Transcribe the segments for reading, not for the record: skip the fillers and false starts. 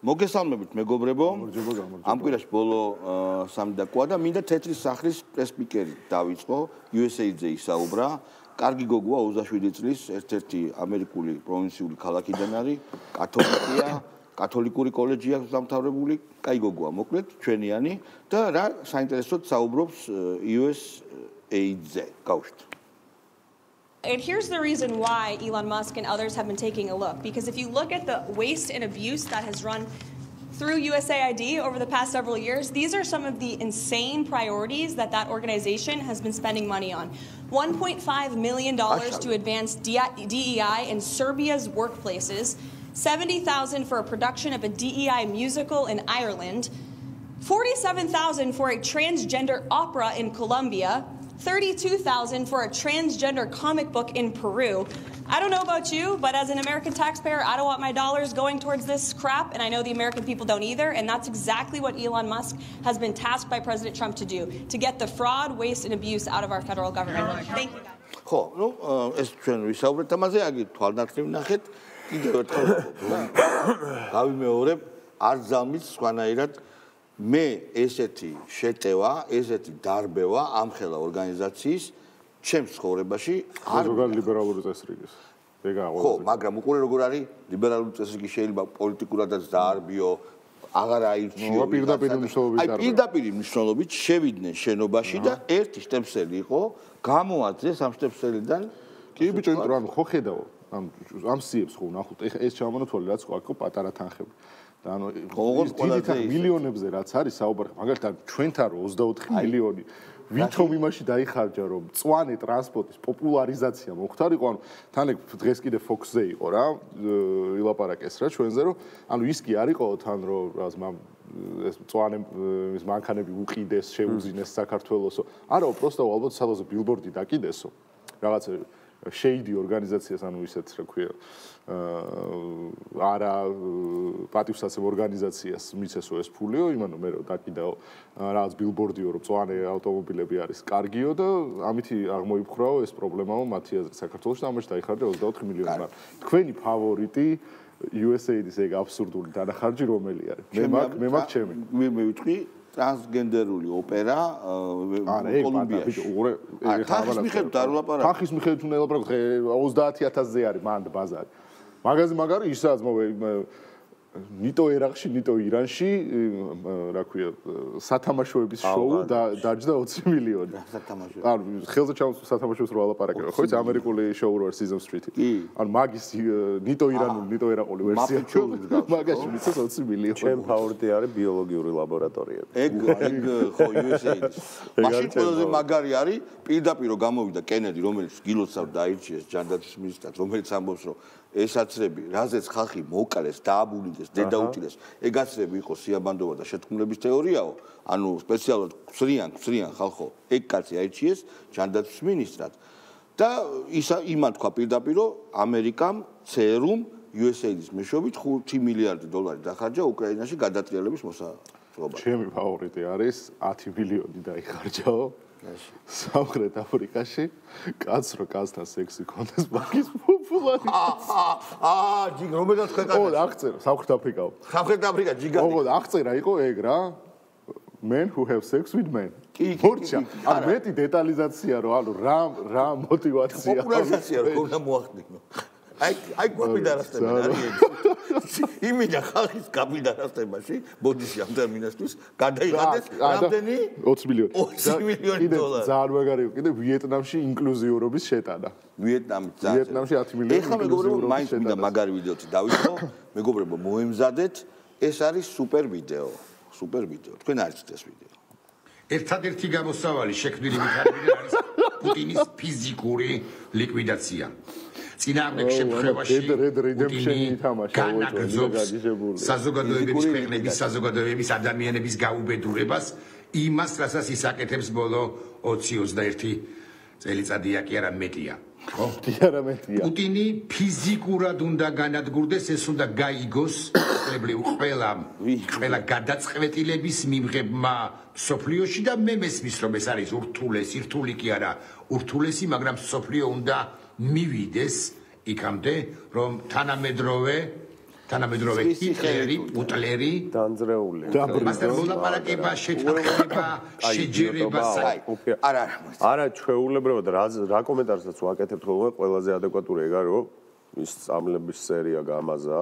მოგესალმებით მეგობრებო. ამ კვირაში ბოლო სამდაკოა და მინდა თეთრი სახლის პრესპიკერი დავიწყო. USA-ზე ისაუბრა. კარგი გოგოა 27 წლის ერთ-ერთი ამერიკული პროვინციული ქალაქიდან არის, კათოლიკია, კათოლიკური კოლეჯია დამთავრებული, კაი გოგოა მოკლედ, ჩვენიანი და რა საინტერესოდ საუბრობს USA-ზე. გავუშვით. And here's the reason why Elon Musk and others have been taking a look. Because if you look at the waste and abuse that has run through USAID over the past several years, these are some of the insane priorities that organization has been spending money on. $1.5 million to advance DEI in Serbia's workplaces, $70,000 for a production of a DEI musical in Ireland, $47,000 for a transgender opera in Colombia, $32,000 for a transgender comic book in Peru. I don't know about you, but as an American taxpayer, I don't want my dollars going towards this crap, and I know the American people don't either, and that's exactly what Elon Musk has been tasked by President Trump to do, to get the fraud, waste, and abuse out of our federal government. Thank you, guys. ხო, ну, ეს ჩვენ ვისაუბრეთ ამაზე, აგი თვალნათლივ ნახეთ, კიდევ ერთხელ გავიმეორებ, არ ზამის სხვანაირად მე ესეთი შეტევა, ესეთი დარბევა ამხელა ორგანიზაციის ჩემს ცხოვრებაში არ ლიბერალური წესრიგის. ხო, მაგრამ უყურე როგორ არის ლიბერალური წესრიგი შეიძლება პოლიტიკურადაც დაარბიო, აღარ აირჩიო. პირდაპირ მნიშვნელობით შევიდნენ შენობაში და ერთი შტემსელი იყო, გამოაძეს ამ შტემსელიდან. კი ბიჭო, ანუ ხო ხედავ ამ სიებს ხო ნახოთ, ეს ჩამონათვალი რაც ხო პატარა თანხები. ანუ მილიონებზე რაც არის საუბარი, მაგალითად ჩვენთან 24 მილიონი ვითომ იმაში დაიხარჯა რომ მწვანე ტრანსპორტის პოპულარიზაცია მოხდარიყო, ანუ თან ეგ დღეს კიდე Fox-ზე იყო რა, ილაპარაკეს რა ჩვენზე რომ ანუ ის კი არისო თან რომ ეს მწვანე ის მანქანები უყიდეს, შეუძინეს საქართველოსო. არა, უბრალოდ ალბათ სადაც ბილბორდი დაკიდესო. რაღაცა შეიდი ორგანიზაციას, ანუ ისეთ რა ქვია არა პატივსაცემ ორგანიზაციას მიცესო ეს ფულიო, იმანო მე რომ დაკიდაო რაღაც ბილბორდიო რომ მწვანე ავტომობილები არის კარგიო და ამითი აღმოიფხრაო ეს პრობლემაო მათი აზრით საქართველოში და ამაში დაიხარჯა 24 მილიონი. თქვენი ფავორიტი USA-ის ეგ აბსურდული დანახარჯი რომელი არის? მე მაგ ჩემი. მე ვიტყვი ტრანსგენდერული ოპერა კოლუმბიაში. თანხის მიხედვით არ ვლაპარაკობ. თანხის მიხედვით უნდა ელაპარაკო 30000-ზე არის მანდ ბაზარი. მაგაზე მაგარი ისაც ნიტო ერაყში, ნიტო ირანში, რა ქვია, სათამაშოების შოუ დაჯდა 20 მილიონი. სათამაშო. ანუ ხელზე ჩამოს სათამაშოს რო ალაპარაკება, ხო იცი ამერიკული შოუ რო არის Sesame Street. ანუ მაგის ნიტო ირანული, ნიტო ერაყული ვერსია. მაგაში მიცეს 20 მილიონი. ჩემ ფავორიტი არის ბიოლოგიური ლაბორატორიები. ეგ ხო USA-ში. მაშინ ყველაზე მაგარი არის პირდაპირ რომ გამოვიდა კენედი, რომელიც გილოცავ დაირჩიეს ჯანდაცვის მინისტრად, რომელიც ამბობს რომ ესაცრები, რაზეც ხალხი მოკალეს, დააბუნიდეს, დედაუტილეს, ეგაცრები იყო სიაბანდოვა და შეთქმულების თეორიაო, ანუ სპეციალურად ხრიან ხალხო, ეგ კაცი აირჩიეს ჯანდაცვის მინისტრად. და იმან თქვა პირდაპირ, რომ ამერიკამ CERUM USA-ის მეშვეობით $5 მილიარდი დახარჯა უკრაინაში გადატრიალების მოსაწყობად. ჩემი ფავორიტი არის 10 მილიონი დაიხარჯაო. სამხრეთ აფრიკაში კაცს რო კაცთან სექსი კონდეს მაგის პოპულარიზაცია. ჯიგ რომელსაც ქვეყანა? ო, აღწერა სამხრეთ აფრიკაო. სამხრეთ აფრიკა ჯიგანი. ო, აღწერა იყო ეგ რა. Men who have sex with men. მორჩა. ანუ მეტი დეტალიზაცია რო, ანუ რა მოტივაცია. პოპულარიზაცია რო უნდა მოახდინო. აი გაპიდარასტება არის. იმიდა ხალხის გაპიდარასტებაში, ბოდიში ამ ტერმინისთვის გადაიღადეს რამდენი? 20 მილიონი. 20 მილიონი დოლარი. ძალიან მაგარია, კიდე ვიეტნამში ინკლუზიურობის შეტანა. ვიეტნამში 10 მილიონი. ეხლა მეგობრებო, მაინც მინდა მაგარი ვიდეოთი დავიწყო. მეგობრებო, მოემზადეთ, ეს არის სუპერ ვიდეო. სუპერ ვიდეო. თქვენ არიცით ეს ვიდეო. ერთადერთი გამოსავალი შექმნილი ვითარებიდან არის პუტინის ფიზიკური ლიკვიდაცია. წინააღმდეგ შემთხვევაში განაგრძობს საზოგადოებების ქვეყნების საზოგადოებების ადამიანების გაუბედურებას იმას, რასაც ის აკეთებს ბოლო 20-21 წელიწადია კი არა მეტია. ხო? არა მეტია. პუტინი ფიზიკურად უნდა განადგურდეს, ეს უნდა გაიგოს ყველა გადაწყვეტილების მიმღებმა სოფლიოში და მე მესმის რომ ეს არის ურთულესი, რთული კი არა, ურთულესი, მაგრამ სოფლიო უნდა მივიდეს იქამდე, რომ თანამედროვე თანამედროვე ჰიტლერი, პუტლერი, განძრეული. მასთან მოლაპარაკება, შეთანხმება, შეჯერება, არა, ჩვეულებრივად რა კომენტარსაც ვაკეთებთ ხოლმე, ყველაზე ადეკვატური ეგ არის, რომ ის წამლების სერია გამაზა.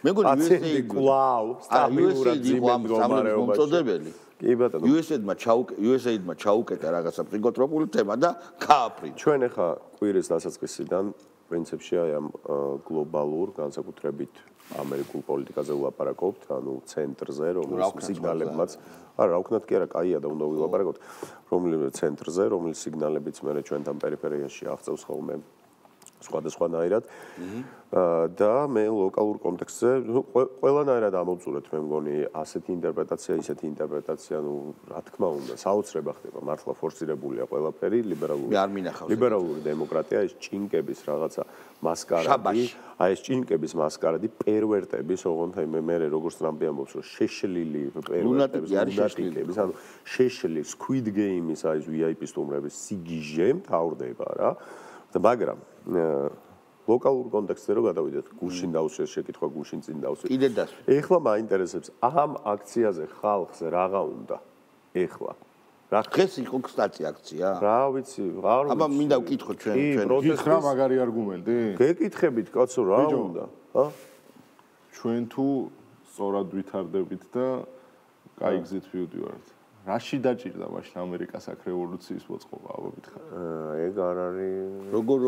მეგონი კლავ, სტაბილურად მომწოდებელი. კი ბატონო. USA-დმა ჩაუკეტა რაღაცა ფსიქოტროპული თემა და გააფრინდა. ჩვენ ახლა კვირის დასაწყისიდან პრინციპში აი ამ გლობალურ განსაკუთრებით ამერიკულ პოლიტიკაზე ვლაპარაკობთ, ანუ ცენტრზე, რომლის სიგნალებმაც, არა, რა ვქნათ კი არა, კაია და უნდა ვილაპარაკოთ, რომლის ცენტრზე, რომლის სიგნალებიც მე ჩვენთან პერიფერიაში აღწევს ხოლმე სხვადასხვანაირად და მე ლოკალურ კონტექსტზე ყველანაირად ამოვწურეთ მე მგონი ასეთი ინტერპრეტაცია, ისეთი ინტერპრეტაცია, ну, რა თქმა უნდა, საოცრება ხდება, მართლა ფორსირებულია ყველაფერი, ლიბერალური დემოკრატია, ეს ჭინკების რაღაცა მასკარადი, აი ეს ჭინკების მასკარადი, პერვერტების, ოღონდ აი მე როგორც ტრამპი ამბობს, რომ შეშლილი პერვერტების, ანუ შეშლილი Squid Game-ის აი ეს VIP სტუმრების სიგიჟე მთავრდება რა. მაგრამ ლოკალურ კონტექსტზე რო გადავიდეთ, გუშინ დავუსვეს შეკითხვა, გუშინ წინ დავუსვეს. კიდე დასვი. ეხლა მაინტერესებს ამ აქციაზე ხალხს რა უნდა? ეხლა. რა დღეს იყო სტატი აქცია? რა ვიცი, არ ვიცი. აბა მინდა ვკითხო ჩვენ. გითხრა მაგარი არგუმენტი? გეკითხებით, კაცო, რა უნდა? ჰა? ჩვენ თუ სწორად ვითარდებით და კაი გზით ვივდივართ. რაში დაჭირდა მაშინ ამერიკას აქ რევოლუციის მოწყობა, აბა მითხარ. ეგ არ არის. როგორ?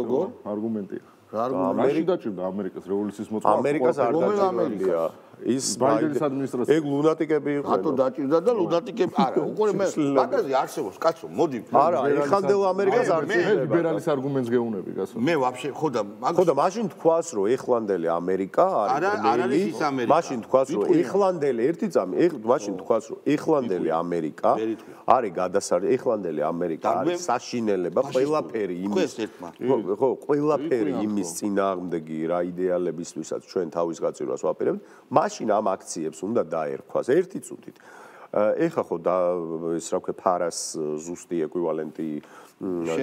არგუმენტია. რაში დაჭირდა ამერიკას რევოლუციის მოწყობა? ამერიკას არ დაჭირდა. ის ბაიდენის ადმინისტრაცია. ეგ ლუნატიკები იყვნენ. რატო დაჭირდა და ლუნატიკები? არა, უკვე მე მაგაზე არსებობს, კაცო, მოდი. არა, ეხანდელ ამერიკას არ მე ლიბერალის არგუმენტს გეუნები, კაცო. მე ვაფშე ხოდა მაშინ თქვას, რომ ეხლანდელი ამერიკა არის მაშინ თქვას, რომ ეხლანდელი ერთი წამი, მაშინ თქვას, რომ ეხლანდელი ამერიკა არის გადასარევი, ეხლანდელი ამერიკა არის საშინელება ყველაფერი იმის. ხო, ყველაფერი იმის წინააღმდეგი რა იდეალებისთვისაც ჩვენ თავის გაწირვას ვაპირებთ. მაშინ ამ აქციებს უნდა დაერქვას ერთი წუთით. ეხა ხო და ის რა ქვია ფარას ზუსტი ეკვივალენტი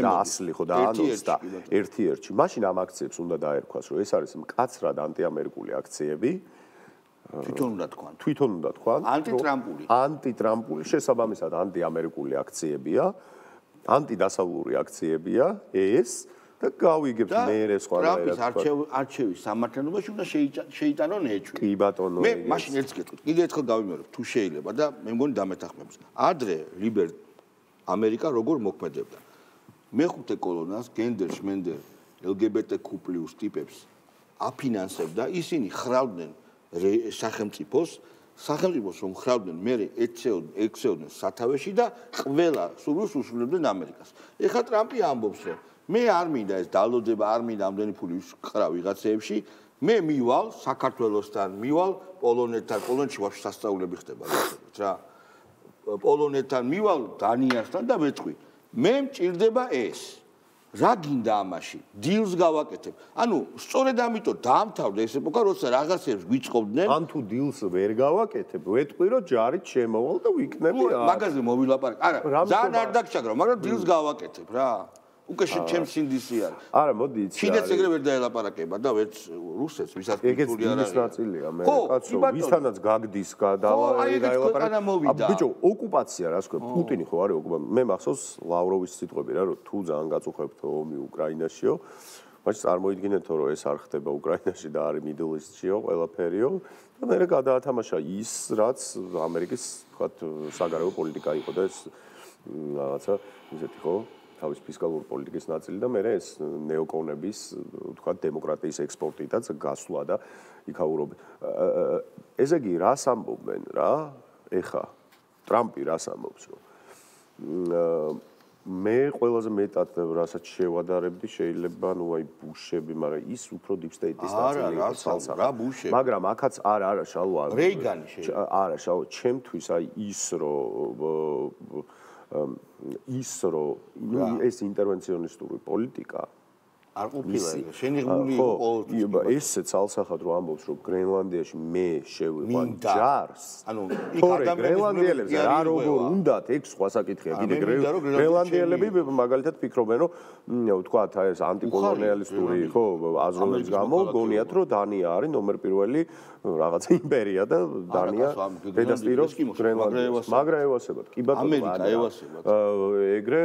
და ასლი ხო და ანოს და ერთ-ერთი. მაშინ ამ აქციებს უნდა დაერქვას, რომ ეს არის მკაცრად ანტიამერიკული აქციები. თვითონ უნდა თქვან. ანტიტრამპული, შესაბამისად ანტიამერიკული აქციებია, ანტიდასავლური აქციებია ეს. და გავიგებთ მეერე სხვანაირად. ტრამპის არჩევის სამართლებობაში უნდა შეიტანონ ეჭვი. კი ბატონო. მე მაშინ ერთს გეტყვით. კიდე ერთხელ გავიმეორებ, თუ შეიძლება და მე მგონი დამეთანხმებს. ადრე ლიბერ ამერიკა როგორ მოქმედებდა? მეხუთე კოლონას, გენდერ, შმენდერ, LGBTQ+ ტიპებს აფინანსებდა, ისინი ხრავდნენ სახელმწიფოს რომ ხრავდნენ, მე ექცეოდნენ სათავეში და ყველა სურვილს უსრულებდნენ ამერიკას. ეხლა ტრამპი ამბობს, რომ მე არ მინდა ეს დალოდება, არ მინდა ამდენი ფული ვიყრა ვიღაცეებში, მე მივალ საქართველოსთან, მივალ პოლონეთთან, პოლონეთში ვაფშე სასწაულები ხდება რა. პოლონეთთან მივალ დანიასთან და მეწყვი. მე მჭირდება ეს. რა გინდა ამაში? დილს გავაკეთებ. ანუ სწორედ ამიტომ დაამთავრდა ეს ეპოქა, როცა რაღაცებს გვიწყობდნენ. ან თუ დილს ვერ გავაკეთებ, ვეტყვი რომ ჯარით შემოვალ და ვიქნები რა. მაგაზე მოვილაპარაკ. არა, ძალიან არ დაგჭაგრა, მაგრამ დილს გავაკეთებ რა. უკვე ჩემს სინდისი არის. არა, მოდი იცი. ჩინეთს ეგრე ვერ დაელაპარაკება და ვერც რუსეთს, ვისაც კულტური არ არის. ეგეც ნაწილია მე კაცო, ვისთანაც გაგდის დაელაპარაკება. ბიჭო, ოკუპაცია რას ქვია? პუტინი ხო არის ოკუპანტი. მე მახსოვს ლავროვის სიტყვები რა, რომ თუ ძალიან გაწუხებთ ომი უკრაინაშიო, მაშინ წარმოიდგინეთ რომ ეს არ ხდება უკრაინაში და არის Middle East-შიო, ყველაფერიო და მე გადაათამაშა ის, რაც ამერიკის, თქვათ, საგარეო პოლიტიკა იყო და ეს რაღაცა ისეთი ხო თავის ფისკალურ პოლიტიკის ნაწილი და მე ეს ნეოკონების, თქვათ, დემოკრატიის ექსპორტითაც გასვლა და იქაურობა. ესე იგი, რას ამბობენ რა? ეხა ტრამპი რას ამბობს, რომ მე ყველაზე მეტად რასაც შევადარებდი შეიძლება ნუ აი ბუშები, მაგრამ ის უფრო deep state-ის ნაწილი იყო რა ბუშები. მაგრამ აქაც არა შალვა. რეიგანი შეიძლება. არა შალვა, ჩემთვის აი ის რომ ეს ინტერვენციონისტური პოლიტიკა არ ყოფილა შენი ღმული იყო ესე ცალსახად რომ ამბობს რომ გრენლანდიაში მე შევიყვან ჯარს ანუ იქ გრენლანდიელებს რა როგორ უნდათ ეგ სხვა საკითხია კიდე გრენლანდიელები მაგალითად ფიქრობენ რომ თქვათ ეს ანტიკოლონიალისტური ხო აზროვნების გამო გონიათ რომ დანია არის ნომერ პირველი რაღაცა იმპერია და დანია დედასტირობს გრენლანდიას მაგრა ევასებად კი ბატონო ამერიკა ევასებად ეგრე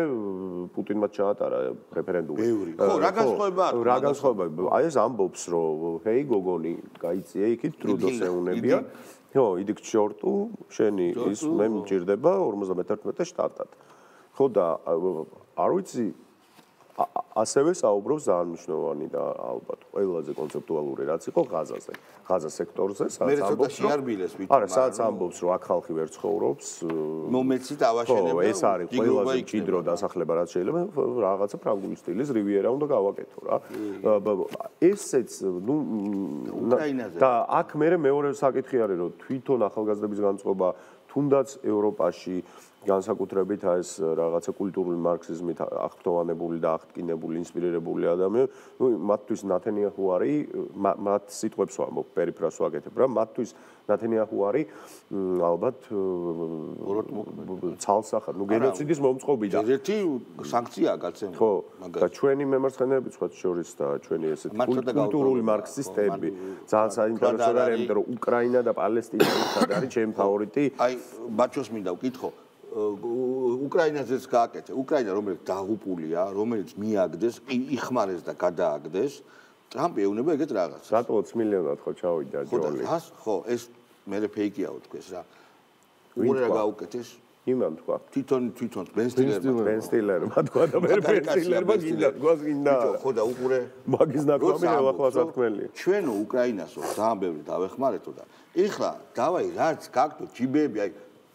პუტინმა ჩაატარა რეფერენდუმი ხო რა განსხვავება აი ეს ამბობს რომ ჰეი გოგონი გაიწია იქით ტრუდოს ეუნებია ხო იდი ჩორტუ შენი ის მე მჭირდება 51 შტატად ხო და არ ვიცი ასევე საუბრობს ძალიან მნიშვნელოვანი და ალბათ ყველაზე კონცეპტუალური რაც იყო ღაზაზე ღაზა სექტორზე სადაც ამბობს არა სადაც ამბობს რომ აქ ხალხი ვერ ცხოვრობს მომეცით ავაშენებ ეს არის ყველაზე მჭიდრო დასახლება რაც შეიძლება რაღაცა ფრანგული სტილის რივიერა უნდა გავაკეთო რა ესეც ნუ და აქ მეორე საკითხი არის რომ თვითონ ახალგაზრდების განწყობა თუნდაც ევროპაში განსაკუთრებით ეს რაღაცა კულტურული მარქსიზმით აღფრთოვანებული და აღტკინებული ინსპირირებული ადამიანები, ნუ მათთვის ნათენიაჰუ არის, მათ სიტყვებს ვამბობ, პერიფრას ვაკეთებ რა, მათთვის ნათენიაჰუ არის ალბათ ცალსახად, ნუ გენოციდის მომწყობი და ერთი სანქციაა გაცემული. ხო, და ჩვენი მემარცხენეები სხვა შორის და ჩვენი ესეთი კულტურული მარქსისტები ძალიან საინტერესოა, იმიტომ რომ უკრაინა და პალესტინა არის ჩემი ფავორიტი. აი, ბაჩოს მინდა ვკითხო უკრაინაზეც გააკეთე. უკრაინა რომელიც დაღუპულია, რომელიც მიაგდეს, იხმარეს და გადააგდეს, ტრამპი ეუბნება ეგეთ რაღაცას. რატო 20 მილიონად ხო ჩავიდა ჯოლი? ხო, ეს მე ფეიკია თქვეს რა. უყურე რა გაუკეთეს? იმან თქვა. თვითონ ბენ სტილერმა თქვა და მე ბენ სტილერმა გინდა თქვას გინდა. ხო და უყურე მაგის ნაკლამი ელახლა სათქმელი. ჩვენო უკრაინასო ძალიან ბევრი დავეხმარეთო და ეხლა დავაი რაც გაქვთ ჯიბეები აი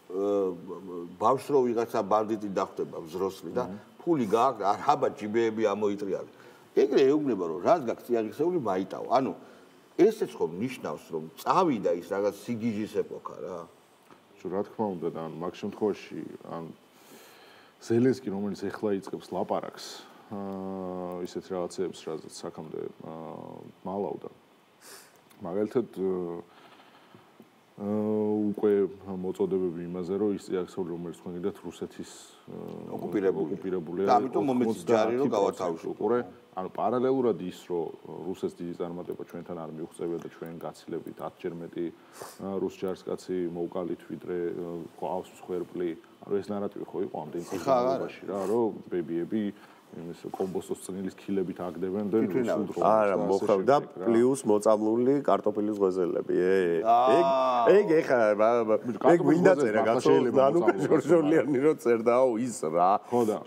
ბავშვს რო ვიღაცა ბანდიტი დახვდება взрослый და ფული გააქვს არაბა ჯიბეები ამოიტრიალე. ეგრე ეუბნება რომ რაც გაქვს წიაღისეული მაიტაო. ანუ ესეც ხომ ნიშნავს რომ წავიდა ის რაღაც სიგიჟის ეპოქა რა. რა თქმა უნდა და მაგ შემთხვევაში ან ზელენსკი რომელიც ეხლა იწყებს ლაპარაკს ისეთ რაღაცებს რაზეც საქამდე მალავდა მაგალითად უკვე მოწოდებები იმაზე რომ ის წიაღისეული რომელიც თქვენ გიდათ რუსეთის ოკუპირებულია და ამიტომ მომეც ჯარი რომ გავათავისუფლო უყურე ანუ პარალელურად ის რომ რუსეთის დიდი წარმატება ჩვენთან არ მიუღწევია და ჩვენ გაცილებით 10-ჯერ მეტი რუს ჯარისკაცი მოვკალით ვიდრე ყავს მსხვერპლი ანუ ეს ნარატივი ხო იყო ამდენ წელიწადში რა რომ ბებიები იმის კომბოსტოს წნილის ქილებით აგდებენ და სულ არა მოხდა პლუს მოწამლული კარტოფილის ღვეზელები ეგ ეხა ეგ გვინდა წერა გასულიყო ანუ ჟორჟოლიანი რო წერდაო ის რა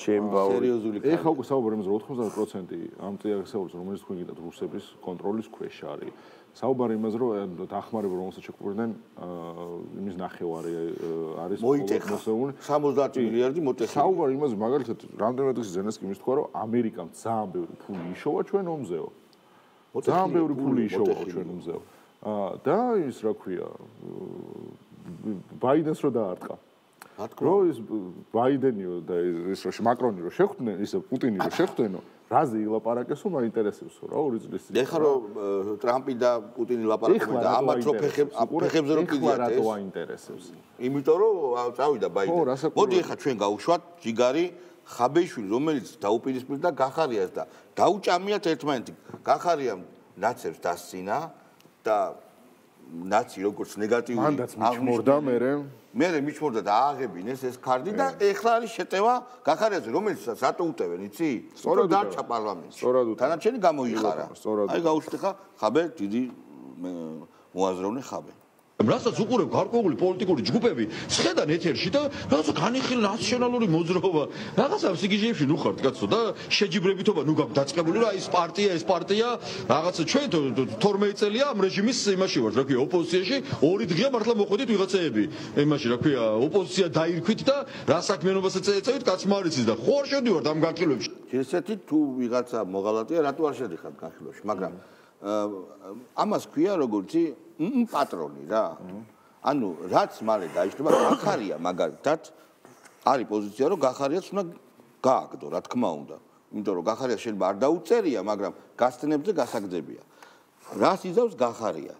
ჩემ ბაური სერიოზული ეხა უკვე საუბარი იმაზე რომ 90% ამ წიაღისეულს რომელიც თქვენ გიდათ რუსების კონტროლის ქვეშ არის საუბარი იმაზე რომ დახმარება რომელსაც შეგვიყვნენ იმის ნახევარი არის მოსეული 70 მილიარდი მოტეხი საუბარი იმაზე მაგალითად რამდენად ის ზელენსკი იმის თქვა რომ ამერიკამ ძალიან ბევრი ფული იშოვა ჩვენ ომზეო ძალიან ბევრი ფული იშოვა ჩვენ ომზეო და ის რა ქვია ბაიდენს რო დაარტყა რო ის ბაიდენიო და ის რო მაკრონი რო შეხვდნენ ისე პუტინი რო შეხვდენო რაზე ილაპარაკესო მაინტერესებსო რა ორი წლის წინ ეხლა რომ ტრამპი და პუტინი ლაპარაკობენ და ამათ რო ფეხებზე რო კიდია ეს რატო აინტერესებს იმიტომ რომ წავიდა ბაიდენი მოდი ეხლა ჩვენ გავუშვათ ჯიგარი ხაბეიშვილი რომელიც დაუპირისპირდა გახარიას და დაუჭამიათ ერთმანეთი გახარიამ ნაცებს დასცინა და ნაცი როგორც ნეგატიური მანდაც მიჩმორდა მე მიჩმორდა და ააღებინეს ეს კარდი და ეხლა არის შეტევა გახარიაზე რომელიც რატო უტევენ იცი სწორად დარჩა პარლამენტში თანაჩენი გამოიხარა აი გაუშვით ხა ხაბე დიდი მოაზროვნე ხაბე რასაც უყურებ გარკვეული პოლიტიკური ჯგუფები შეხედან ეთერში და რაღაცა განიხილ ნაციონალური მოძრაობა რაღაცა სიგიჟეებში ნუ ხართ კაცო და შეჯიბრებითობა ნუ გაქვს დაწყებული რა ეს პარტია რაღაცა ჩვენ 12 წელია ამ რეჟიმის იმაში ვართ რა ქვია ოპოზიციაში 2 დღეა მართლა მოხვედით ვიღაცეები იმაში რა ქვია ოპოზიცია დაირქვით და რა საქმიანობასაც ეწევით კაცმა არ იცის და ხო არ შევდივართ ამ განხილვებში ესეთი თუ ვიღაცა მოღალატეა რატო არ შედიხართ განხილვებში მაგრამ ამას ქვია როგორცი პატრონი რა. ანუ რაც მალე დაიშლება გახარია მაგალითად არის პოზიცია რომ გახარიაც უნდა გააგდო რა თქმა უნდა. იმიტომ რომ გახარია შეიძლება არ დაუწერია, მაგრამ გასცნებზე გასაგდებია. რას იზავს გახარია?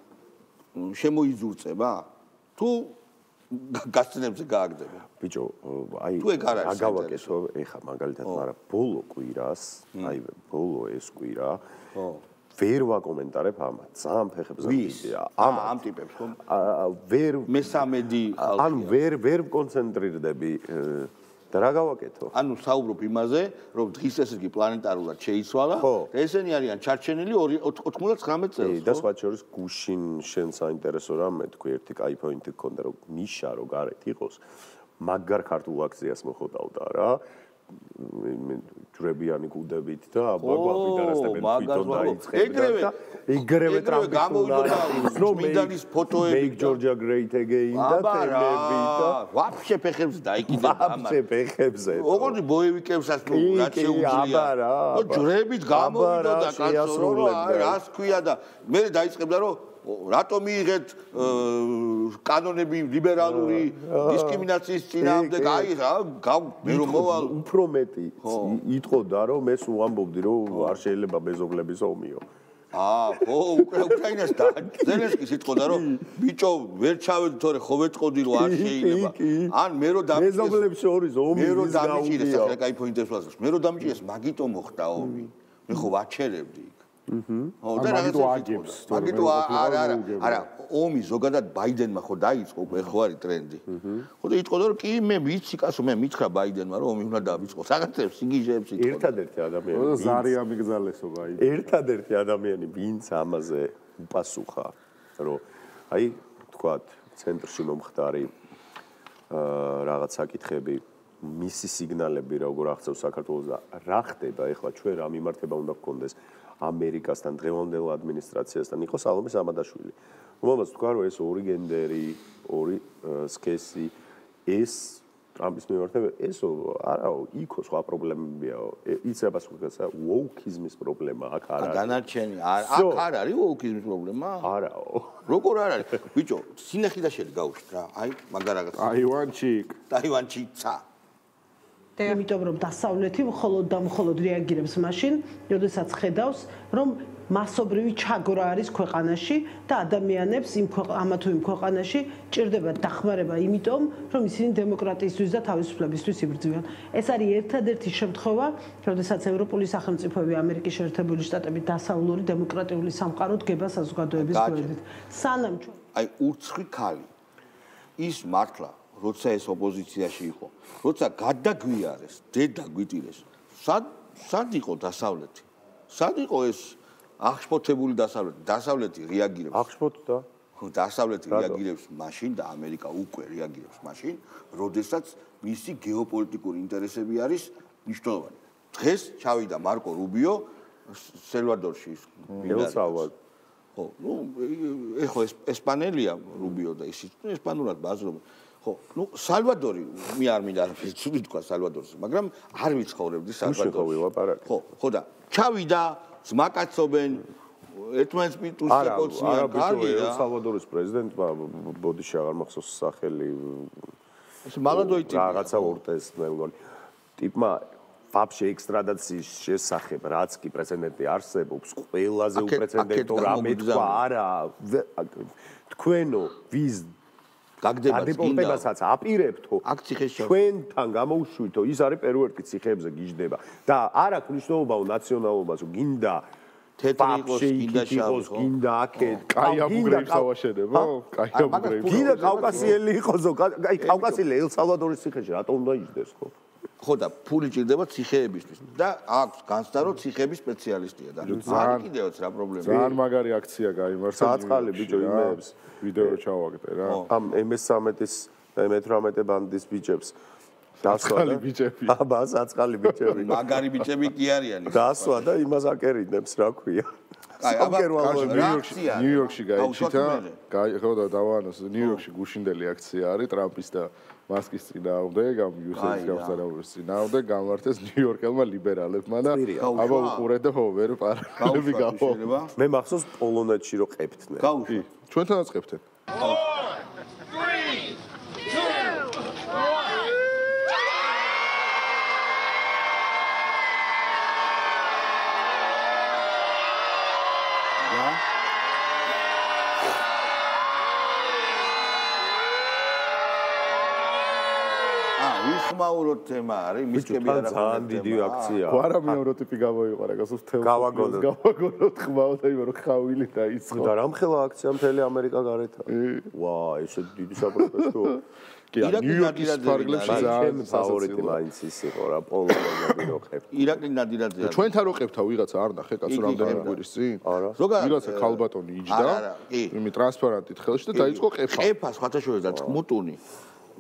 შემოიზურწება? თუ გასცნებზე გააგდება? ბიჭო, აი აგავაკეთო ეხა მაგალითად, მაგრამ ბოლო კვირას, აი ბოლო ეს კვირა, ვერ ვაკომენტარებ ამათ. ძალიან ფეხებზე ვიდეო. ამ ტიპებს ხო? ვერ მესამედი ხალხი. ან ვერ კონცენტრირდები და რა გავაკეთო? ანუ საუბრობ იმაზე, რომ დღის ეს იგი პლანეტარულად შეიცვალა და ესენი არიან ჩარჩენილი 99 წელს. და სხვა შორის გუშინ შენ საინტერესო რამე თქვი ერთი კაი პოინტი გქონდა რომ ნიშა რო გარეთ იყოს მაგარ ქართულ აქციას მოხდავდა რა ჯვრებიანი კუდებით და აბაგვაბიდარასტებენ თვითონ დაიწყებდა ეგრევე გამოვიდა მინდანის ფოტოები Make Georgia Great Again და თემები და ვაფშე ფეხებს დაიკიდება ვაფშე ფეხებზე ოღონდ ბოევიკებსაც რაც შეუძლია ჯვრებით გამოვიდა და კაცო რას ქვია და მე დაიწყებდა რომ რატო მიიღეთ კანონები ლიბერალური დისკრიმინაციის წინააღმდეგ აი რა მე რომ მოვალ უფრო მეტი იტყოდა რომ ეს უამბობდი რომ არ შეიძლება მეზობლების ომიო ხო უკრაინას და ზელენსკის იტყოდა რომ ბიჭო ვერ ჩავედი თორე ხო ვეთყოდი რომ არ შეიძლება ან მე რომ მეზობლებს შორის ომი მე რომ დამიჭირეს ახლა კაი პოინტებს ვაზრებს მე რომ დამიჭირეს მაგიტო მოხდა ომი მე ხო ვაჩერებდი ხო და რაღაცა მაგიტო არა ომი ზოგადად ბაიდენმა ხო დაიწყო უკვე ხო არის ტრენდი ხო და იტყოდა რომ კი მე ვიცი კაცო მე მითხრა ბაიდენმა რომ ომი უნდა დაიწყოს რაღაცებს სიგიჟეებს იტყოდა ერთადერთი ადამიანი ზარი ამიგზალესო ბაიდენი ერთადერთი ადამიანი ვინც ამაზე უპასუხა რომ აი თქვათ ცენტრში მომხდარი რაღაც საკითხები მისი სიგნალები როგორ აღწევს საქართველოს და რა ხდება ეხლა ჩვენ რა მიმართება უნდა გქონდეს ამერიკასთან დღევანდელ ადმინისტრაციასთან იყო სალომე სამადაშვილი. რომელსაც თქვა რომ ეს ორი გენდერი, ორი სქესი ეს ტრამპის მიმართება ესო არაო იქო სხვა პრობლემებია. იცებას ხუცა ვოუკიზმის პრობლემა აქ არ არის. განარჩენი აქ არ არის ვოუკიზმის პრობლემა? არაო. როგორ არ არის? ბიჭო, სინახი და შელი გავუშვით რა. აი მაგარ რაღაც. ტაივანჩიცა. იმიტომ რომ დასავლეთი მხოლოდ და მხოლოდ რეაგირებს მაშინ, როდესაც ხედავს, რომ მასობრივი ჩაგვრა არის ქვეყანაში და ადამიანებს ამა თუ იმ ქვეყანაში ჭირდება დახმარება იმიტომ, რომ ისინი დემოკრატიისთვის და თავისუფლებისთვის იბრძვიან. ეს არის ერთადერთი შემთხვევა, როდესაც ევროპული სახელმწიფოები, ამერიკის შეერთებული შტატები დასავლური დემოკრატიული სამყარო დგება საზოგადოების გვერდით. სანამ აი ურცხვი ქალი ის მართლა როცა ეს ოპოზიციაში იყო, როცა გადაგვიარეს, დედა გვიტირეს, სად იყო დასავლეთი? სად იყო ეს აღშფოთებული დასავლეთი? დასავლეთი რეაგირებს. აღშფოთდა? დასავლეთი რეაგირებს მაშინ და ამერიკა უკვე რეაგირებს მაშინ, როდესაც მისი გეოპოლიტიკური ინტერესები არის მნიშვნელოვანი. დღეს ჩავიდა მარკო რუბიო სელვადორში ელ-სალვადორ. ხო, ნუ ეხლა ესპანელია რუბიო და ის ესპანურად ბაზრობენ. ხო, ნუ სალვადორი მე არ მინდა არაფერი ცუდი თქვა სალვადორს, მაგრამ არ ვიცხოვრებდი სალვადორში. ხო და ჩავიდა, ზმაკაცობენ, ერთმანეთს პიტუსს ეკოცნიან, კარგია. სალვადორის პრეზიდენტმა ბოდიში აღარ მახსოვს სახელი. ეს მალადოი ტიპი. რაღაცა ორტეს მე მგონი. ტიპმა ვაფშე ექსტრადაციის შესახებ რაც კი პრეცედენტი არსებობს, ყველაზე უპრეცედენტო რამე თქვა, არა. თქვენო ვის გაგდებასაც აპირებთო ჩვენთან გამოუშვითო ის არის პერუერტი ციხეებზე გიждდება და არ აქვს მნიშვნელობაო ნაციონალობას გინდა თეთრი იყოს გინდა შავი გინდა აქეთ კაი აბუგრეიბს ავაშენებო კაი აბუგრეიბს გინდა კავკასიელი იყოსო კაი კავკასიელი ელ-სალვადორის ციხეში რატომ უნდა იждდეს ხო ხო და ფული ჭირდება ციხეებისთვის და აქვს განცდა რომ ციხეების სპეციალისტია და არ კიდევაც რა პრობლემაა ძალიან მაგარი აქცია გაიმართა საწყალი ბიჭო იმებს ვიდეო ჩავაგდე რა ამ MS13-ის და M18 ბანდის ბიჭებს საწყალი ბიჭები აბა საწყალი ბიჭები მაგარი ბიჭები კი არიან დასვა და იმას აკერინებს რა ქვია აი აბა ნიუ-იორკში გაიჩითა ხო და დავანოს ნიუ-იორკში გუშინდელი აქცია არის ტრამპის და მასკის წინააღმდეგ ამ იუსეის გამოსარაურის წინააღმდეგ გამართეს ნიუ-იორკელმა ლიბერალებმა და აბა უყურეთ და ხო ვერ პარალელები გავა მე მახსოვს პოლონეთში რო ყებდნენ გაუშვი ჩვენთანაც ყებდნენ რა ვიხმაუროთ თემა არის მისკები არა ძალიან დიდი აქცია. გვარა მეორე ტიპი გამოიყარა, გასულ თელს გავაგონოთ ხმაო და იმერო ხავილი დაიწყო. და რამხელა აქცია მთელი ამერიკა გარეთ. ვა, ესე დიდი საპროტესტო. კი, ნიუ-იორკის ფარგლებში ძალიან ფავორიტი მაინც ის იყო რა, პოლონელი როხებ. ირაკლი ნადირაძე. ჩვენთან როყებთა ვიღაცა არ ნახე კაცო რამდენი კვირის წინ? ვიღაცა ქალბატონი იჯდა, იმი ტრანსპარანტით ხელში და დაიწყო ყეფა. ყეფა სხვათაშორის და წმუტუნი.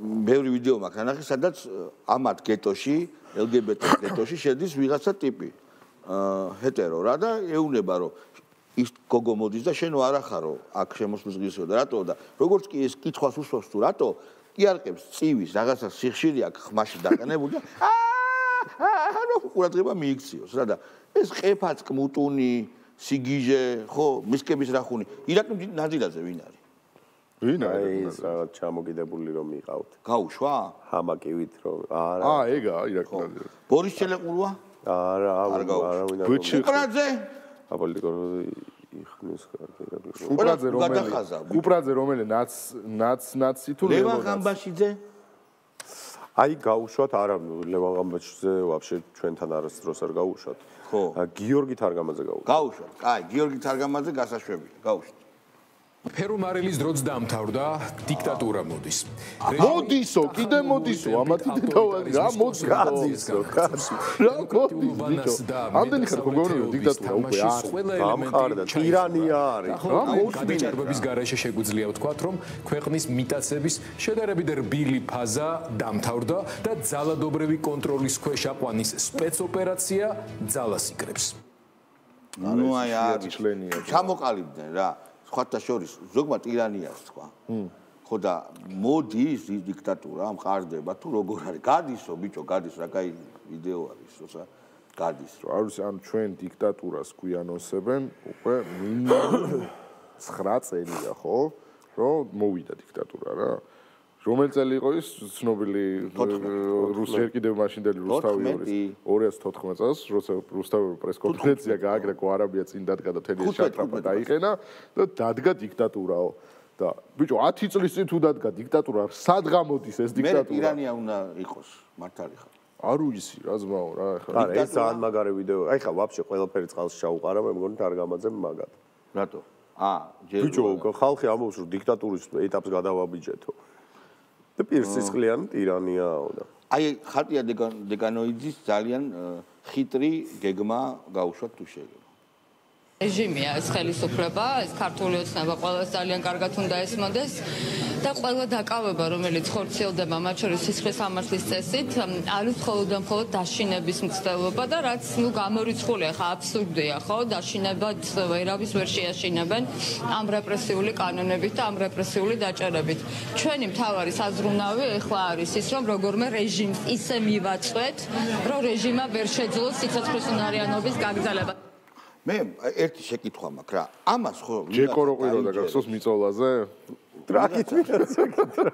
ბევრი ვიდეო მაქვს ნახე, სადაც ამათ გეტოში, LGBT გეტოში შედის ვიღაცა ტიპი. ჰეტერო რა და ეუნება რომ ის გოგო მოდის და შენო არ ახარო აქ შემოსვლის ღირსეო და რატო და როგორც კი ეს კითხვას უსვამს თუ რატო კი არყებს წივის რაღაცა სიხშირი აქ ხმაში დაყენებული და ანუ ყურადღება მიიქციოს რა და ეს ყეფაც კმუტუნი სიგიჟე ხო მისკების რახუნი ირაკლი ნადირაძე ვინ არის ვინ არის ეს რაღაც ჩამოგიდებული რომ იყავთ გაუშვა ჰამაკივით რომ არა ეგა ირაკლი ნადირაძე ბორის ჩელეყულვა არა არავინ კუპრაძე აპოლიტიკო იხნის კუპრაძე რომელი ნაცი თუ ლევან ღამბაშიძე აი გაუშვათ არა ლევან ღამბაშიძე ვაფშე ჩვენთან არასდროს არ გაუშვათ ხო გიორგი თარგამაძე გაუშვათ აი გიორგი თარგამაძე გასაშვებია გაუშვათ ფერუმარილის დროც დაამთავრდა დიქტატურა მოდის. მოდისო, კიდე მოდისო, ამათი დედავალი რა მოდის გაძისო. რა მოდის? ამდენი ხარ გოგონიო დიქტატურა უკვე არის. ამყარდა ტირანია არის. რა მოდის? გადაჭარბების გარეშე შეგვიძლია ვთქვათ, რომ ქვეყნის მიტაცების შედარებით რბილი ფაზა დაამთავრდა და ძალადობრივი კონტროლის ქვეშ აყვანის სპეცოპერაცია ძალას იკრებს. ნუ აი არის ჩამოყალიბდნენ რა. ხოთა შორის ზოგმა ტირანიას თქვა. ხო და მოდის ის დიქტატურა, მყარდება თუ როგორ არის? გადისო ბიჭო, გადის რა კაი ვიდეო არის, როცა გადის. არ ვიცი, ანუ ჩვენ დიქტატურას გვიანონსებენ უკვე მინიმუმ 9 წელია, ხო? რომ მოვიდა დიქტატურა რა. რომელი წელი იყო ის ცნობილი რუსი კიდევ მაშინდელი რუსთავი 2014 წელს, როცა რუსთავი პრესკონფერენცია გააკრა, არაბია წინ დადგა და თელი შატრაპა დაიყენა და დადგა დიქტატურაო. და ბიჭო 10 წლის წინ თუ დადგა დიქტატურა, სად გამოდის ეს დიქტატურა? მე ირანია უნდა იყოს, მართალი ხარ. არ ვიცი რა ზმაო რა ახლა. არა, ეს ძალიან მაგარი ვიდეო. აი ხა ვაფშე ყველაფერი წყალში ჩაუყარა, მე მგონი თარგამაძემ მაგათ. რატო? ბიჭო, ხალხი ამბობს რომ დიქტატურის ეტაპს გადავაბიჯეთო. და პირსისყლიანი ტირანიაო და აი ხატია დეგანოიძის ძალიან ხიტრი გეგმა გაუშვათ თუ შეიძლება რეჟიმია ეს ხელისუფლება, ეს ქართული ოცნება ყველას ძალიან კარგად უნდა ესმოდეს და ყველა დაკავება, რომელიც ხორციელდება მათ შორის სისხლის სამართლის წესით, არის მხოლოდ და მხოლოდ დაშინების მცდელობა და რაც გამორიცხულია, ხა აბსურდია, ხო? დაშინებად ვერავის ვერ შეაშინებენ ამ რეპრესიული კანონებით და ამ რეპრესიული დაჭერებით. ჩვენი მთავარი საზრუნავი ეხლა არის ის, რომ როგორმე რეჟიმს ისე მივაწვეთ, რომ რეჟიმა ვერ შეძლოს სიცოცხლისუნარიანობის გაგრძელება. მე ერთი შეკითხვა მაქვს რა. ამას ხო ჯეკორო ყიროდა გახსოვს მიწოლაზე? ტრაკით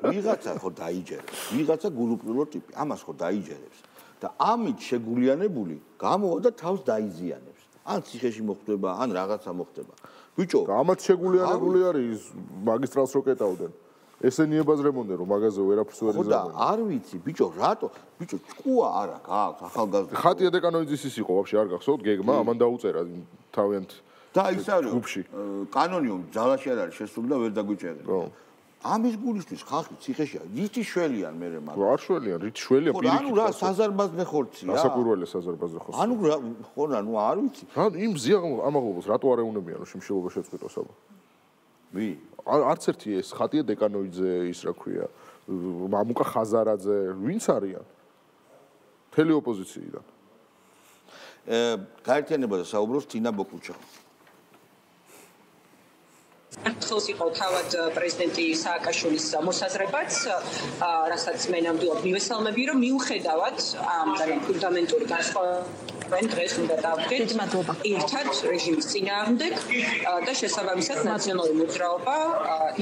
ვიღაცა ხო დაიჯერებს. ვიღაცა გულუპრილო ტიპი. ამას ხო დაიჯერებს. და ამით შეგულიანებული გამოვა და თავს დაიზიანებს. ან ციხეში მოხდება, ან რაღაცა მოხდება. ბიჭო, ამათ შეგულიანებული არის მაგისტრალს რო კეტავდნენ. ესენი ებაზრებოდნენ რომ მაგაზე ვერაფერს ვერ იზამენ. ხო და არ ვიცი, ბიჭო, რატო? ბიჭო, ჭკუა არა გააქვს ახალგაზრდა. ხატია დეკანოიძის ის იყო ვაფშე არ გახსოვთ გეგმა, ამან დაუწერა თავიანთ და ის არის კანონიუმ ძალაში არ არის შესული და ვერ დაგვიჭერენ. ამის გულისთვის ხალხი ციხეშია, რითი შველიან მერე მაგ. არ შველიან, რითი შველია პირიქით. ანუ რა საზარბაზნე ხორცია? ასაკურველე საზარბაზნე ხორცია. ანუ ხო რა, ნუ არ ვიცი. ან იმ ზია ამაღლობას რატო არ ეუნებიან რომ შიმშილობა შეწყვიტოს აბა? ვი? არც ერთი ეს ხატია დეკანოიძე ის რა ქვია, მამუკა ხაზარაძე, ვინც არიან? მთელი ოპოზიციიდან. გაერთიანებაზე საუბრობს თინა ბოკუჩა. ერთხელს იყო თავად პრეზიდენტი სააკაშვილის მოსაზრებაც, რასაც მე ნამდვილად მივესალმები, რომ მიუხედავად ამ ძალიან ფუნდამენტური განსხვავებების თქვენ დღეს უნდა დავდგეთ ერთად რეჟიმის წინააღმდეგ და შესაბამისად ნაციონალური მოძრაობა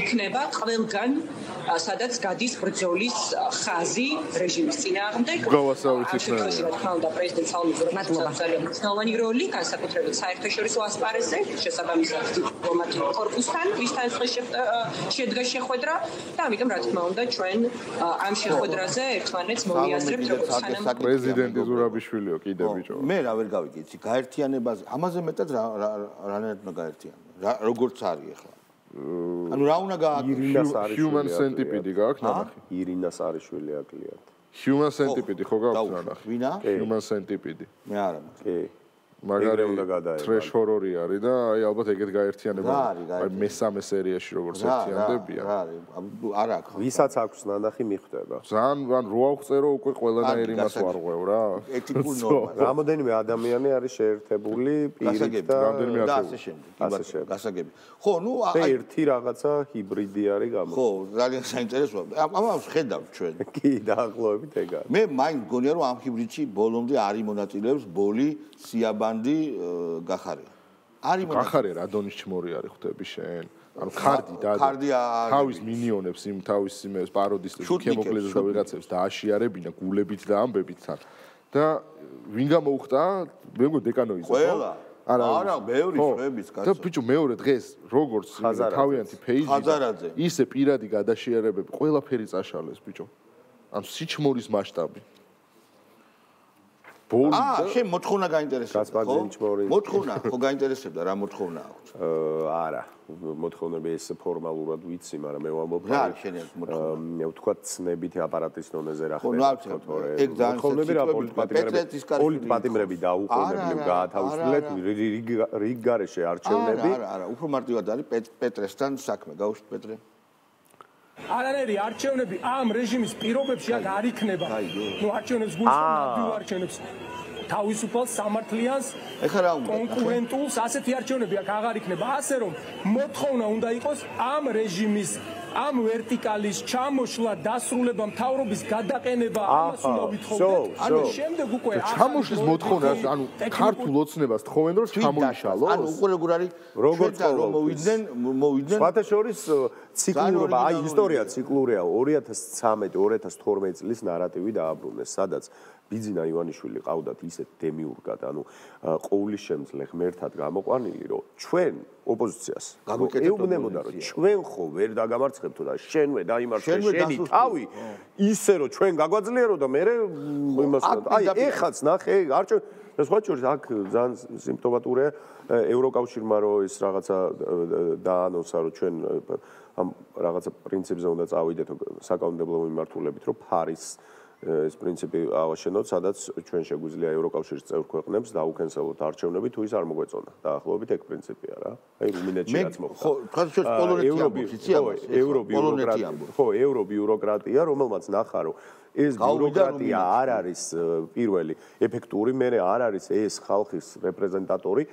იქნება ყველგან სადაც გადის ბრძოლის ხაზი რეჟიმის წინააღმდეგ. გავასაუბრეთ რა თქმა უნდა პრეზიდენტ საუნდროვსკის ძალიან მნიშვნელოვანი როლი განსაკუთრებით საერთაშორისო ასპარეზზე შესაბამისად დიპლომატიურ კორპუსთან ვისთან შედგა შეხვედრა და ამიტომ რა თქმა უნდა ჩვენ ამ შეხვედრაზე ერთმანეთს მოვიაზრებთ როგორც თანამდებობაზე. პრეზიდენტი ზურაბიშვილიო კიდე ბიჭო. მე რა ვერ გავიგეცი გაერთიანებაზე ამაზე მეტად რანაირად უნდა გაერთიანო როგორც არის ახლა ანუ რა უნდა გააკეთოს human centipede გააქვს ნახე ირინა სარიშვილი აკლიათ human centipede ხო გააქვს ნახე ვინა human centipede მე არა კი მაგარი trash horror-ი არის და აი ალბათ ეგეთ გაერთიანება აი მესამე სერიაში როგორც ერთიანდებიან რა არის არა აქვს ვისაც აქვს ნანახი მიხვდება ძალიან ან რო აღწერო უკვე ყველანაირი იმას ვარღვევ რა ეთიკურ ნორმა რამოდენიმე ადამიანი არის შეერთებული პირით და ასე შემდეგ გასაგები ხო ნუ ერთი რაღაცა ჰიბრიდი არის გამო ხო ძალიან საინტერესოა ამას ხედავთ ჩვენ კი დაახლოებით ეგ არის მე მაინც გონია რომ ამ ჰიბრიდში ბოლომდე არის მონაწილეებს ბოლი სიაბანდი გახარია არის გახარია რა დონის ჩმორი არის ხვდები შენ ანუ ქარდი და თავის მინიონებს იმ თავის იმეს პაროდისტებს ქემოკლედს და ვიღაცებს დააშიარებინა გულებით და ამბებით თან და ვინ გამოუხდა მე მგონი დეკანოიზა ყველა არა ბევრი შვების კაცო და ბიჭო მეორე დღეს როგორც თავიანთი ფეიჯი ისე პირადი გადაშიარებები ყველაფერი წაშალეს ბიჭო ანუ სიჩმორის მასშტაბი შენ მოთხოვნა გაინტერესებდა ხო? მოთხოვნა ხო გაინტერესებდა რა მოთხოვნა აქვს? არა, მოთხოვნები ეს ფორმალურად ვიცი, მაგრამ მე ვამბობ რა არის შენი მოთხოვნა? მე ვთქვა ცნებითი აპარატის დონეზე რა ხდება. ეგ ძალიან მოთხოვნები რა პოლიტპატიმრები დაუყოვნებლივ გაათავისუფლეთ რიგ გარეშე არჩევნები. არა, უფრო მარტივად არის პეტრესთან საქმე, გაუშვით პეტრე? არანაირი არჩევნები ამ რეჟიმის პირობებში არ იქნება. ნუ არჩევნებს გულისხმობ არჩევნებს თავისუფალ სამართლიანს კონკურენტულს ასეთი არჩევნები აქ აღარ იქნება. ასე რომ მოთხოვნა უნდა იყოს ამ რეჟიმის ამ ვერტიკალის ჩამოშლა დასრულება მთავრობის გადაყენება ამას უნდა ვითხოვდეთ. ანუ შემდეგ უკვე ჩამოშლის მოთხოვნას ანუ ქართულ ოცნებას თხოვენ რომ ჩამოიშალოს. ანუ უყურებულ არის როგორც რომ მოვიდნენ სხვათა შორის ციკლურობა აი ისტორია ციკლურია 2013-2012 წლის ნარატივი დააბრუნეს სადაც ბიძინა ივანიშვილი ყავდათ ისეთ დემიურგად ანუ ყოვლის შემძლე ღმერთად გამოყვანილი რომ ჩვენ ოპოზიციას ეუბნებოდა რომ ჩვენ ხო ვერ დაგამარცხებთო და შენვე დაიმარცხე შენი თავი ისე რომ ჩვენ გაგვაძლიერო და მე იმას აი ეხაც ნახე არჩევ სხვა შორის აქ ძალიან სიმპტომატურია ევროკავშირმა რომ ეს რაღაცა დაანონსა რომ ჩვენ ამ რაღაცა პრინციპზე უნდა წავიდეთ საკანონმდებლო მიმართულებით რომ ფარის ეს პრინციპი ავაშენოთ, სადაც ჩვენ შეგვიძლია ევროკავშირის წევრ ქვეყნებს დაუკენსელოთ არჩევნები, თუ ის არ მოგვეწონა. დაახლოებით ეგ პრინციპია რა. აი რუმინეთში რაც მოხდა. ხო, თქვენ პოლონეთი ამბობს. ხო, ევრობიუროკრატია, რომელმაც ნახა რომ ეს ბიუროკრატია არ არის პირველი ეფექტური, მერე არ არის ეს ხალხის რეპრეზენტატორი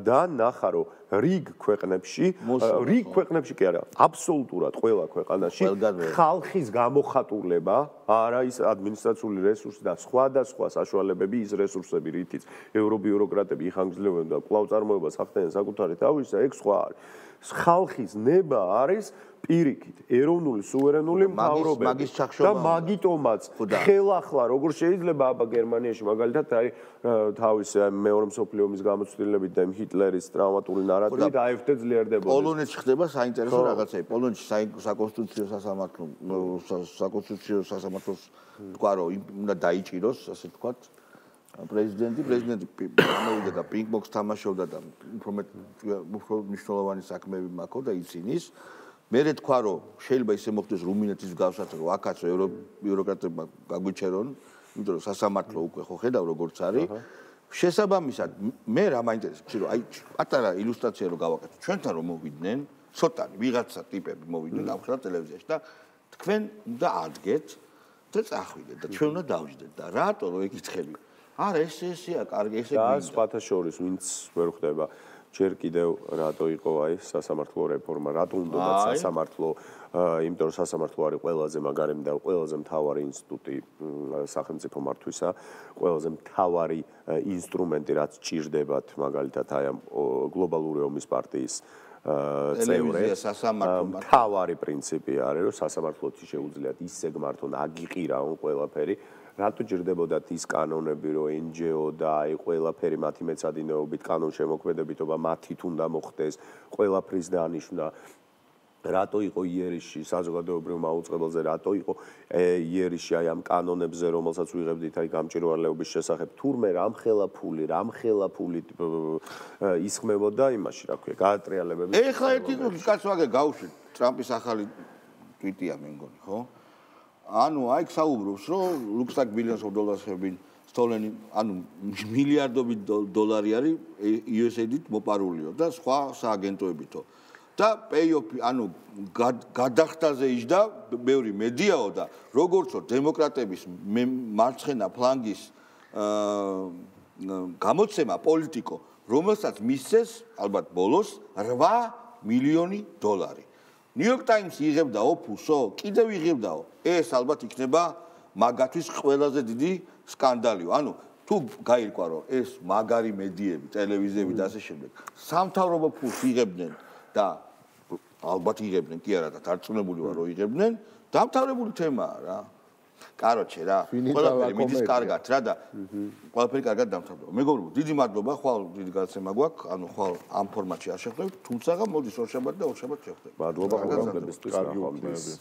და ნახა რომ რიგ ქვეყნებში კი არა, აბსოლუტურად ყველა ქვეყანაში ხალხის გამოხატულება არა ის ადმინისტრაციული რესურსი და სხვა საშუალებები ის რესურსები, რითიც ევრობიუროკრატები იხანგრძლივენ და კვლავ წარმოებას ახდენენ საკუთარი თავისა, ეგ სხვა არის. ხალხის ნება არის პირიქით ეროვნული სუვერენული მთავრობები და მაგიტომაც ხელახლა როგორ შეიძლება აბა გერმანიაში მაგალითად არის თავის მეორე მსოფლიო ომის გამოცდილებით და ჰიტლერის ტრავმატული ნარატივი და AfD ძლიერდებოდა. პოლონეთში ხდება საინტერესო რაღაცები. პოლონეთში საკონსტიტუციო სასამართლოს თქვა რომ უნდა დაიჭიროს, ასე ვთქვათ, პრეზიდენტი გამოვიდა და პინგ-პონგს თამაშობდა და უფრო მნიშვნელოვანი საქმეები მაქვს და იცინის. მერე თქვა რომ შეიძლება ისე მოხდეს რუმინეთის მსგავსად რომ აქაც ევრობიუროკრატებმა გაგვიჩერონ, იმიტომ რომ სასამართლო უკვე ხო ხედავ როგორც არის. შესაბამისად მე რა მაინტერესებს რომ აი პატარა ილუსტრაცია რომ გავაკეთო ჩვენთან რომ მოვიდნენ ცოტანი ვიღაცა ტიპები მოვიდნენ ახლა ტელევიზიაში და თქვენ უნდა ადგეთ და წახვიდეთ და ჩვენ უნდა დავждდეთ და რატო რომ ეკითხები არა ესეა კარგი ესე და სხვათა შორის ვინც ვერ ხდება ჯერ კიდევ რატო იყო აი სასამართლო რეფორმა, რატო უნდა სასამართლო, იმიტომ რომ სასამართლო არის ყველაზე მაგარი და ყველაზე მთავარი ინსტიტუტი სახელმწიფო მართვისა, ყველაზე მთავარი ინსტრუმენტი, რაც ჭირდებათ მაგალითად აი ამ გლობალური ომის პარტიის წევრებს. მთავარი პრინციპი არის, რომ სასამართლოთი შეუძლიათ ისე გმართონ, აგიყირაონ ყველაფერი. რატო ჭირდებოდათ ის კანონები, რომ NGO და აი ყველაფერი მათი მეცადინეობით, კანონშემოქმედებითობა მათით უნდა მოხდეს, ყველაფრის დანიშვნა. რატო იყო იერიშში საზოგადოებრივ მაუწყებელზე, რატო იყო იერიშში აი ამ კანონებზე, რომელსაც ვიღებდით აი გამჭირვალეობის შესახებ, თურმე რამხელა ფული ისხმებოდა იმაში, რა ქვია, გაატრიალებების. ეხლა ერთი კაც ვაგე გავუშვით, ტრამპის ახალი ტვიტია მე მგონი, ხო? ანუ აი საუბრობს, რომ ლუქსაკ ბილიონს დოლარები სტოლენი, ანუ მილიარდობით დოლარი არის USAID-ით მოპარულიო და სხვა სააგენტოებითო. და pay-off, ანუ გადახდაზე იჯდა ბევრი მედიაო და როგორცო დემოკრატების მარცხენა ფლანგის გამოცემა პოლიტიკო, რომელსაც მისცეს ალბათ ბოლოს 8 მილიონი დოლარი. New York Times იღებდა ოფუსო, კიდევ იღებდაო. ეს ალბათ იქნება მაგათვის ყველაზე დიდი სკანდალიო. ანუ თუ გაირკვა რომ ეს მაგარი მედიები, ტელევიზიები და ასე შემდეგ, სამთავრობო ფულს იღებდნენ და ალბათ იღებდნენ, კი არა და დარწმუნებული ვარ რომ იღებდნენ, დამთავრებული თემაა რა. კაროჩე რა, ყველაფერი მიდის კარგად რა და ყველაფერი კარგად დამთავრდება. მეგობრებო, დიდი მადლობა, ხვალ დიდი გადაცემა გვაქვს, ანუ ხვალ ამ ფორმატში არ შევხვდებით, თუმცა მოდის ორშაბათი და ორშაბათი შევხვდებით. მადლობა ყველასთვის, კარგი უბნები.